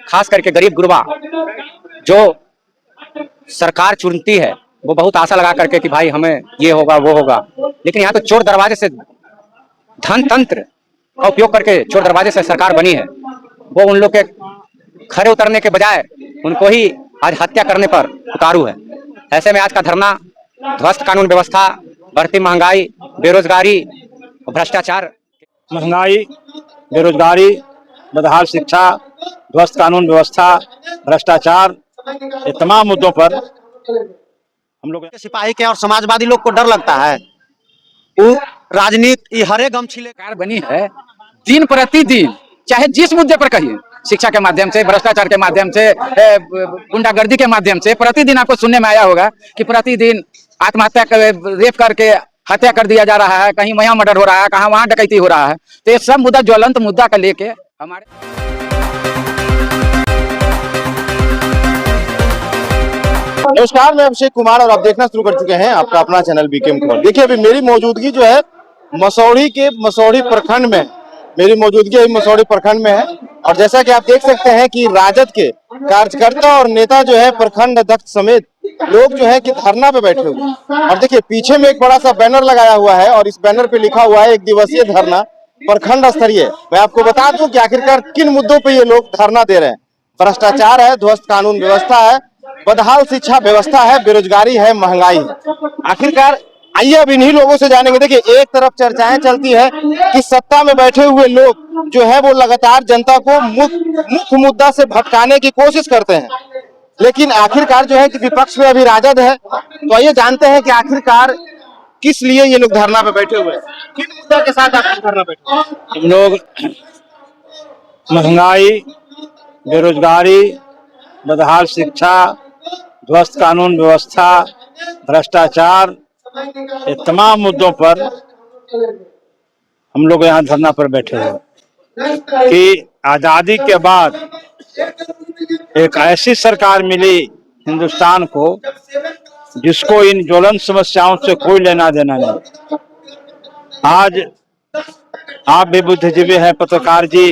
खास करके गरीब गुरबा जो सरकार चुनती है वो बहुत आशा लगा करके कि भाई हमें ये होगा वो होगा, लेकिन यहाँ तो चोर दरवाजे से धन तंत्र का उपयोग करके चोर दरवाजे से सरकार बनी है। वो उन लोग के खरे उतरने के बजाय उनको ही आज हत्या करने पर उतारू है। ऐसे में आज का धरना ध्वस्त कानून व्यवस्था, बढ़ती महंगाई, बेरोजगारी और भ्रष्टाचार। महंगाई, बेरोजगारी, बदहाल शिक्षा, ध्वस्त कानून व्यवस्था, भ्रष्टाचार, ये तमाम मुद्दों पर हम लोग सिपाही के और समाजवादी लोग को डर लगता है। वो राजनीति हरे गमछिले सरकार बनी है दिन प्रतिदिन, चाहे जिस मुद्दे पर कहिए, शिक्षा के माध्यम से, भ्रष्टाचार के माध्यम से, गुंडागर्दी के माध्यम से, प्रतिदिन आपको सुनने में आया होगा कि प्रतिदिन आत्महत्या रेप करके हत्या कर दिया जा रहा है, कहीं वहाँ मर्डर हो रहा है, कहाँ वहाँ डकैती हो रहा है। तो ये सब मुद्दा ज्वलंत मुद्दा का लेके हमारे नमस्कार, मैं अभिषेक कुमार और आप देखना शुरू कर चुके हैं आपका अपना चैनल बीकेएम खबर। देखिए, अभी मेरी मौजूदगी जो है मसौढ़ी प्रखंड में, मेरी मौजूदगी अभी मसौढ़ी प्रखंड में है। और जैसा कि आप देख सकते हैं कि राजद के कार्यकर्ता और नेता जो है, प्रखंड अध्यक्ष समेत लोग जो है कि धरना पे बैठे हुए हैं। और देखिए, पीछे में एक बड़ा सा बैनर लगाया हुआ है और इस बैनर पे लिखा हुआ है 1 दिवसीय धरना प्रखंड स्तरीय। मैं आपको बता दूं कि आखिरकार किन मुद्दों पे ये लोग धरना दे रहे हैं। भ्रष्टाचार है, ध्वस्त कानून व्यवस्था है, बदहाल शिक्षा व्यवस्था है, बेरोजगारी है, महंगाई है। आखिरकार आइए अब इन्हीं लोगों से जानेंगे। देखिए, एक तरफ चर्चाएं चलती है कि सत्ता में बैठे हुए लोग जो है वो लगातार जनता को मुख्य मुद्दा से भटकाने की कोशिश करते हैं, लेकिन आखिरकार जो है कि विपक्ष में अभी राजद है। तो आइए जानते हैं कि आखिरकार किस लिए ये लोग धरना पे बैठे हुए हैं, किन मुद्दा के साथ आप धरना बैठे हैं। हम लोग महंगाई, बेरोजगारी, बदहाल शिक्षा, ध्वस्त कानून व्यवस्था, भ्रष्टाचार, ये तमाम मुद्दों पर हम लोग यहाँ धरना पर बैठे हैं कि आजादी के बाद एक ऐसी सरकार मिली हिंदुस्तान को जिसको इन ज्वलंत समस्याओं से कोई लेना देना नहीं। आज आप भी बुद्धिजीवी हैं, पत्रकार जी,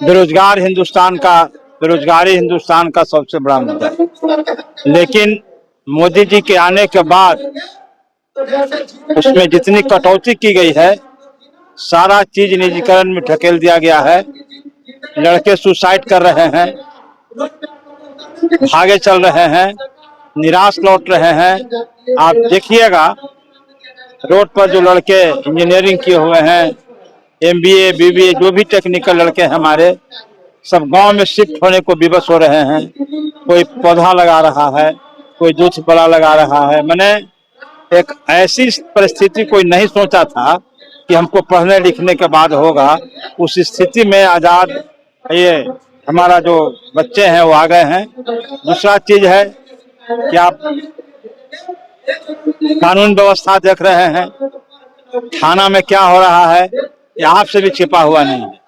बेरोजगारी हिंदुस्तान का सबसे बड़ा मुद्दा है। लेकिन मोदी जी के आने के बाद उसमें जितनी कटौती की गई है, सारा चीज निजीकरण में ढकेल दिया गया है। लड़के सुसाइड कर रहे हैं, भागे चल रहे हैं, निराश लौट रहे हैं। आप देखिएगा रोड पर जो लड़के इंजीनियरिंग किए हुए हैं, MBA, BBA, जो भी टेक्निकल लड़के हैं हमारे, सब गांव में शिफ्ट होने को विवश हो रहे हैं। कोई पौधा लगा रहा है, कोई दूध बड़ा लगा रहा है। मैंने एक ऐसी परिस्थिति कोई नहीं सोचा था कि हमको पढ़ने लिखने के बाद होगा। उस स्थिति में आजाद ये हमारा जो बच्चे हैं वो आ गए हैं। दूसरा चीज है कि आप कानून व्यवस्था देख रहे हैं, थाना में क्या हो रहा है ये आपसे भी छिपा हुआ नहीं है।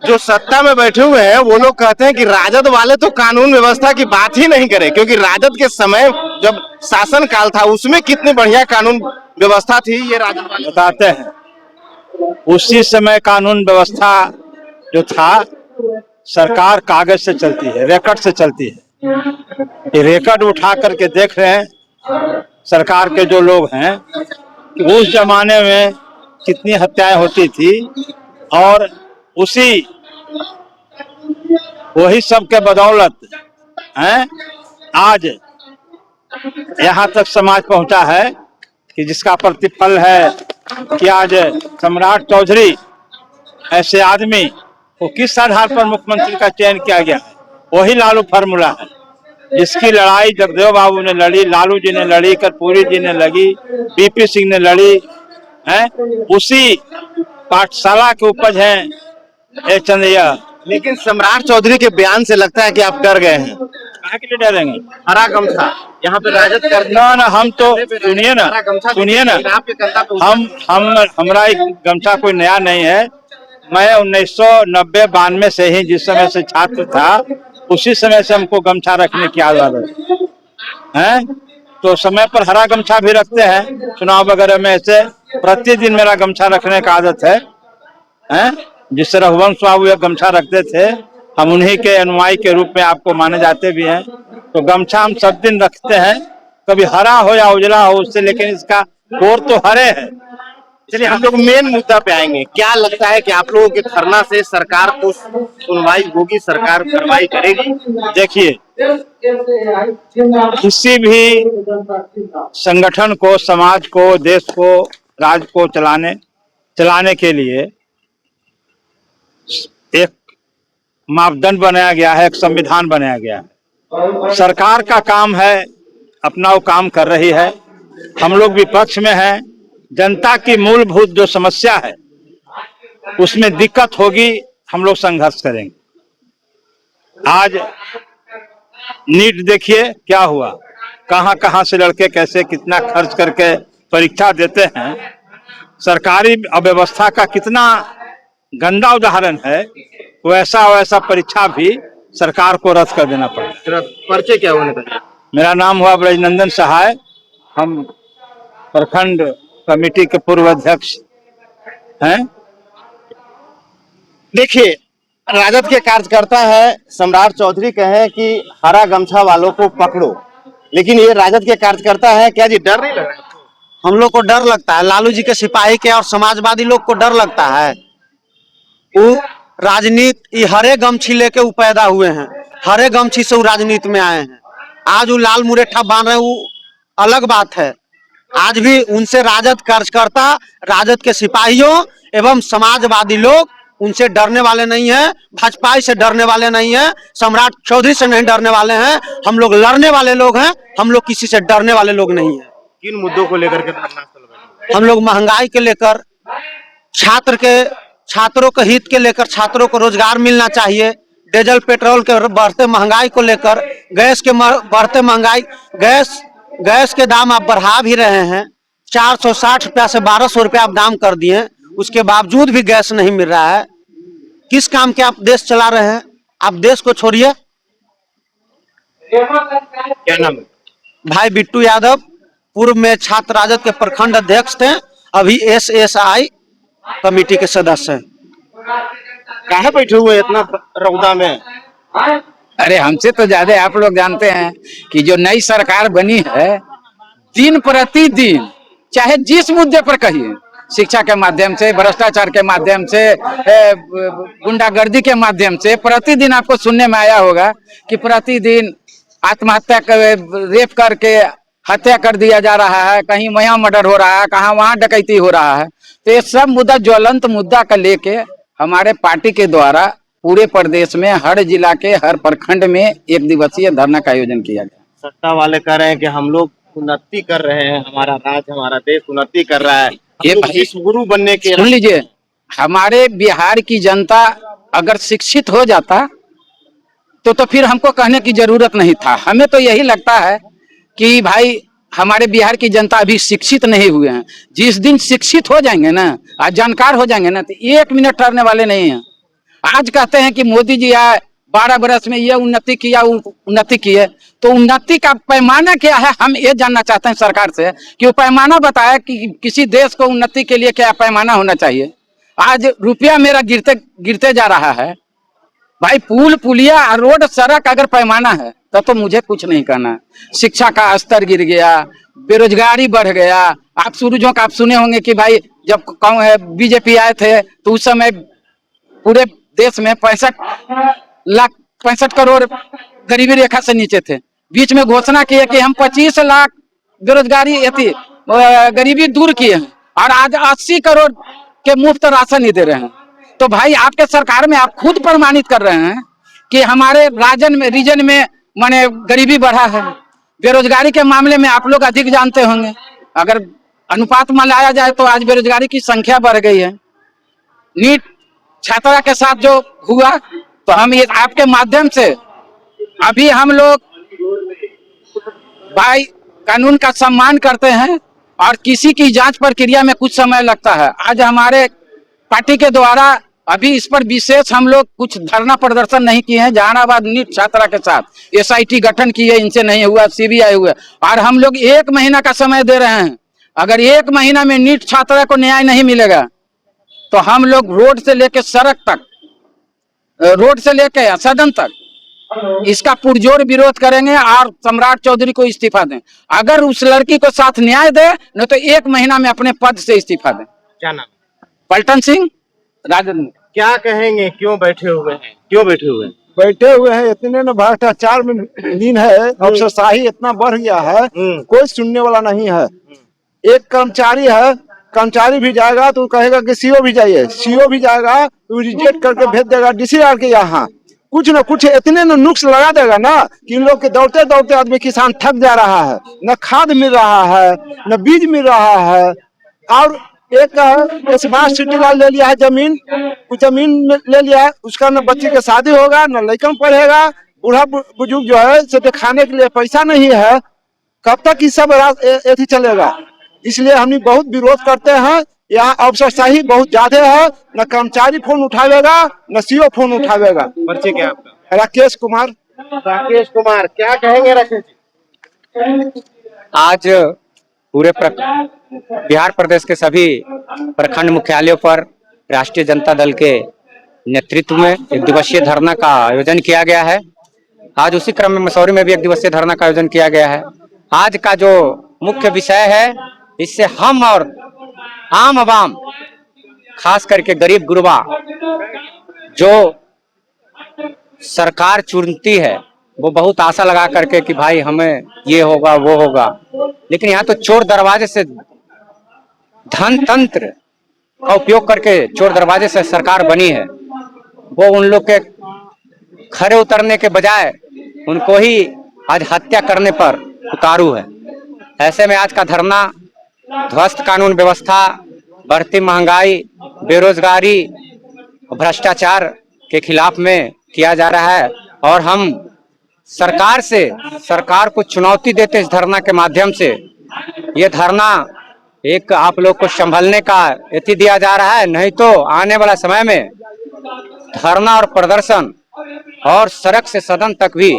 जो सत्ता में बैठे हुए हैं वो लोग कहते हैं कि राजद वाले तो कानून व्यवस्था की बात ही नहीं करे, क्योंकि राजद के समय जब शासन काल था उसमें कितनी बढ़िया कानून व्यवस्था थी। ये राजद वाले बताते हैं उसी समय कानून व्यवस्था जो था, सरकार कागज से चलती है, रिकॉर्ड से चलती है। ये रिकॉर्ड उठा करके देख रहे हैं सरकार के जो लोग हैं कि उस जमाने में कितनी हत्याएं होती थी, और वही सब के बदौलत हैं आज यहाँ तक समाज पहुंचा है कि जिसका प्रतिफल है कि आज सम्राट चौधरी ऐसे आदमी को किस आधार पर मुख्यमंत्री का चयन किया गया है, वही लालू फार्मूला है। जिसकी लड़ाई जगदेव बाबू ने लड़ी, लालू जी ने लड़ी, कर्पूरी जी ने लड़ी, BP सिंह ने लड़ी है, उसी पाठशाला के उपज हैं ये चंद्रिया। लेकिन सम्राट चौधरी के बयान से लगता है कि आप डर गए हैं। कहाँ के लिए डरेंगे? हरा गमछा यहाँ पे राजद कर ना, हम तो सुनिए ना, हमारा गमछा कोई नया नहीं है। मैं 1990-92 से ही, जिस समय से छात्र था उसी समय से हमको गमछा रखने की आदत है। तो समय पर हरा गमछा भी रखते हैं, चुनाव वगैरह में ऐसे प्रतिदिन मेरा गमछा रखने का आदत है। जिस रघुवंश बाबू एक गमछा रखते थे, हम उन्हीं के अनुयायी के रूप में आपको माने जाते भी हैं। तो गमछा हम सब दिन रखते हैं, कभी हरा हो या उजला हो उससे, लेकिन इसका कोर तो हरे है। चलिए हम लोग मेन मुद्दा पे आएंगे। क्या लगता है कि आप लोगों के धरना से सरकार को सुनवाई होगी, सरकार कार्रवाई करेगी? देखिए, किसी भी संगठन को, समाज को, देश को, राज्य को चलाने के लिए एक मापदंड बनाया गया है, एक संविधान बनाया गया है। सरकार का काम है, अपना वो काम कर रही है। हम लोग विपक्ष में हैं। जनता की मूलभूत जो समस्या है उसमें दिक्कत होगी, हम लोग संघर्ष करेंगे। आज नीट देखिए क्या हुआ, कहां कहां से लड़के कैसे कितना खर्च करके परीक्षा देते हैं। सरकारी अव्यवस्था का कितना गंदा उदाहरण है। वैसा परीक्षा भी सरकार को रद्द कर देना पड़ेगा। पर्चे क्या होने का? मेरा नाम हुआ ब्रजनंदन सहाय, हम प्रखंड कमेटी के पूर्व अध्यक्ष हैं। देखिए, राजद के कार्यकर्ता है सम्राट चौधरी कहे कि हरा गमछा वालों को पकड़ो, लेकिन ये राजद के कार्यकर्ता है। क्या जी डर नहीं लग रहा है? हम लोग को डर लगता है, लालू जी के सिपाही के और समाजवादी लोग को डर लगता है। वो राजनीति हरे गमछी लेके वो पैदा हुए हैं, हरे गमछी से वो राजनीति में आए हैं। आज वो लाल मुरेठा बांध रहे हैं, वो अलग बात है। आज भी उनसे राजद कार्यकर्ता, राजद के सिपाहियों एवं समाजवादी लोग उनसे डरने वाले नहीं हैं, भाजपा से डरने वाले नहीं हैं, सम्राट चौधरी से नहीं डरने वाले हैं। हम लोग लड़ने वाले लोग हैं, हम लोग किसी से डरने वाले लोग नहीं हैं। किन मुद्दों को लेकर के धरना चल रहा है? हम लोग महंगाई के लेकर, छात्रों के हित के लेकर, छात्रों को रोजगार मिलना चाहिए, डीजल पेट्रोल के बढ़ते महंगाई को लेकर, गैस के बढ़ते महंगाई, गैस के दाम आप बढ़ा भी रहे हैं। 460 रुपया से 1200 रुपया आप दाम कर दिए, उसके बावजूद भी गैस नहीं मिल रहा है। किस काम के आप देश चला रहे हैं? आप देश को छोड़िए। क्या नाम है? भाई बिट्टू यादव, पूर्व में छात्र राजद के प्रखंड अध्यक्ष थे, अभी SSI कमेटी के सदस्य हैं। काहे बैठे हुए हैं इतना रौदा में? अरे हमसे तो ज्यादा आप लोग जानते हैं कि जो नई सरकार बनी है, दिन प्रतिदिन चाहे जिस मुद्दे पर कहिए, शिक्षा के माध्यम से, भ्रष्टाचार के माध्यम से, गुंडागर्दी के माध्यम से, प्रतिदिन आपको सुनने में आया होगा कि प्रतिदिन आत्महत्या रेप करके हत्या कर दिया जा रहा है, कहीं वहाँ मर्डर हो रहा है, कहाँ वहाँ डकैती हो रहा है। तो ये सब मुद्दा, ज्वलंत मुद्दा का लेके हमारे पार्टी के द्वारा पूरे प्रदेश में, हर जिला के हर प्रखंड में 1 दिवसीय धरना का आयोजन किया गया। सत्ता वाले कह रहे हैं कि हम लोग उन्नति कर रहे हैं, हमारा राज्य, हमारा देश उन्नति कर रहा है। ये विश्व गुरु बनने के, सुन लीजिए, हमारे बिहार की जनता अगर शिक्षित हो जाता तो फिर हमको कहने की जरूरत नहीं था। हमें तो यही लगता है कि भाई हमारे बिहार की जनता अभी शिक्षित नहीं हुए हैं। जिस दिन शिक्षित हो जाएंगे ना, आज जानकार हो जाएंगे ना, तो 1 मिनट ठहरने वाले नहीं हैं। आज कहते हैं कि मोदी जी आए, 12 वर्ष में ये उन्नति किया, उन्नति की है। तो उन्नति का पैमाना क्या है, हम ये जानना चाहते हैं सरकार से कि वो पैमाना बताया कि किसी देश को उन्नति के लिए क्या पैमाना होना चाहिए। आज रुपया मेरा गिरते जा रहा है। भाई पुल, पुलिया, रोड, सड़क अगर पैमाना है तब तो मुझे कुछ नहीं करना है। शिक्षा का स्तर गिर गया, बेरोजगारी बढ़ गया। आप सूरजों का आप सुने होंगे कि भाई जब बीजेपी आए थे तो उस समय पूरे देश में 65 करोड़ गरीबी रेखा से नीचे थे। बीच में घोषणा की है कि हम 25 लाख बेरोजगारी गरीबी दूर किए हैं, और आज 80 करोड़ के मुफ्त राशन ही दे रहे हैं। तो भाई आपके सरकार में आप खुद प्रमाणित कर रहे हैं कि हमारे रीजन में माने गरीबी बढ़ा है। बेरोजगारी के मामले में आप लोग अधिक जानते होंगे। अगर अनुपात में लाया जाए तो आज बेरोजगारी की संख्या बढ़ गई है। नीट छात्रा के साथ जो हुआ, तो हम ये आपके माध्यम से अभी हम लोग भाई कानून का सम्मान करते हैं, और किसी की जांच प्रक्रिया में कुछ समय लगता है। आज हमारे पार्टी के द्वारा अभी इस पर विशेष हम लोग कुछ धरना प्रदर्शन नहीं किए हैं। जहानाबाद नीट छात्रा के साथ SIT गठन किए, इनसे नहीं हुआ, CBI हुआ, और हम लोग 1 महीना का समय दे रहे हैं। अगर 1 महीना में नीट छात्रा को न्याय नहीं मिलेगा तो हम लोग रोड से लेकर सड़क तक रोड से लेके सदन तक इसका पुरजोर विरोध करेंगे और सम्राट चौधरी को इस्तीफा दें। अगर उस लड़की को साथ न्याय दे, नहीं तो 1 महीना में अपने पद से इस्तीफा दें। क्या नाम? पलटन सिंह, राजद में। क्या कहेंगे, क्यों बैठे हुए हैं, क्यों बैठे हुए हैं? बैठे हुए हैं इतने न भ्रष्टाचार में लीन है, अफसरशाही इतना बढ़ गया है, कोई सुनने वाला नहीं है। एक कर्मचारी है, कर्मचारी भी जाएगा तो कहेगा कि सीओ भी जाइए, सीओ भी जाएगा तो रिजेक्ट करके भेज देगा डीसीआर के यहाँ। कुछ न कुछ इतने न नुक्स लगा देगा ना कि इन लोग के दौड़ते दौड़ते आदमी किसान थक जा रहा है, न खाद मिल रहा है, न बीज मिल रहा है। और एक स्मार्ट सिटी वाला ले लिया है जमीन, कुछ जमीन ले लिया है, उसका न बच्चे के शादी होगा, न लड़कन पढ़ेगा, बूढ़ा बुजुर्ग जो है से खाने के लिए पैसा नहीं है। कब तक ये सब ऐसे चलेगा? इसलिए हम बहुत विरोध करते हैं। यहाँ अफसरशाही बहुत ज्यादा है, न कर्मचारी फोन उठावेगा, न सीओ फोन उठावेगा। परिचय क्या आपका? राकेश कुमार। राकेश कुमार, क्या कहेंगे राकेश जी? आज पूरे बिहार प्रदेश के सभी प्रखंड मुख्यालयों पर राष्ट्रीय जनता दल के नेतृत्व में 1 दिवसीय धरना का आयोजन किया गया है। आज उसी क्रम में मसौरी में भी 1 दिवसीय धरना का आयोजन किया गया है। आज का जो मुख्य विषय है, इससे हम और आम आवाम, खास करके गरीब गुरबा जो सरकार चुनती है, वो बहुत आशा लगा करके कि भाई हमें ये होगा वो होगा, लेकिन यहाँ तो चोर दरवाजे से, धन तंत्र का उपयोग करके चोर दरवाजे से सरकार बनी है। वो उन लोग के खरे उतरने के बजाय उनको ही आज हत्या करने पर उतारू है। ऐसे में आज का धरना ध्वस्त कानून व्यवस्था, बढ़ती महंगाई, बेरोजगारी, भ्रष्टाचार के खिलाफ में किया जा रहा है। और हम सरकार को चुनौती देते इस धरना के माध्यम से, ये धरना एक आप लोग को संभलने का एथी दिया जा रहा है, नहीं तो आने वाला समय में धरना और प्रदर्शन और सड़क से सदन तक भी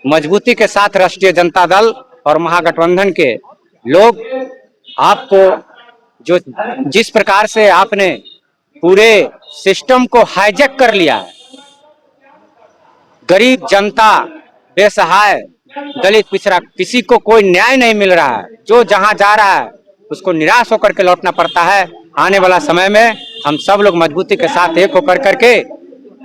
मजबूती के साथ राष्ट्रीय जनता दल और महागठबंधन के लोग आपको जो जिस प्रकार से आपने पूरे सिस्टम को हाईजैक कर लिया है, गरीब जनता, बेसहाय, दलित, पिछड़ा, किसी को कोई न्याय नहीं मिल रहा है। जो जहां जा रहा है उसको निराश होकर के लौटना पड़ता है। आने वाला समय में हम सब लोग मजबूती के साथ एक होकर करके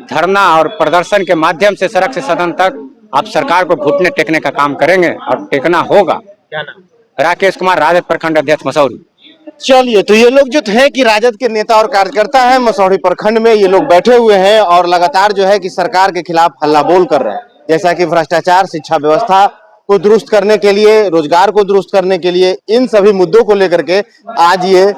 धरना और प्रदर्शन के माध्यम से सड़क से सदन तक आप सरकार को घुटने टेकने का काम करेंगे और टेकना होगा। क्या नाम? राकेश कुमार, राजद प्रखंड अध्यक्ष मसौरी। चलिए, तो ये लोग जो थे कि राजद के नेता और कार्यकर्ता हैं, मसौरी प्रखंड में ये लोग बैठे हुए हैं और लगातार जो है कि सरकार के खिलाफ हल्ला बोल कर रहे हैं। जैसा कि भ्रष्टाचार, शिक्षा व्यवस्था को दुरुस्त करने के लिए, रोजगार को दुरुस्त करने के लिए, इन सभी मुद्दों को लेकर के आज ये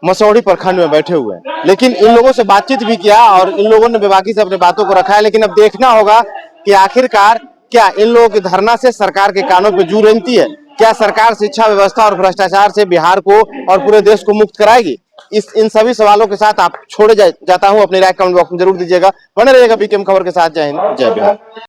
मसौरी प्रखंड में बैठे हुए हैं। लेकिन इन लोगों से बातचीत भी किया और इन लोगों ने बेबाकी से अपनी बातों को रखा है। लेकिन अब देखना होगा कि आखिरकार क्या इन लोगों के धरना से सरकार के कानों पर जू रेंगती है? क्या सरकार शिक्षा व्यवस्था और भ्रष्टाचार से बिहार को और पूरे देश को मुक्त कराएगी? इन सभी सवालों के साथ आप छोड़े जाता हूं। अपनी राय कमेंट बॉक्स में जरूर दीजिएगा। बने रहिएगा बीकेएम खबर के साथ। जय हिंद, जय बिहार।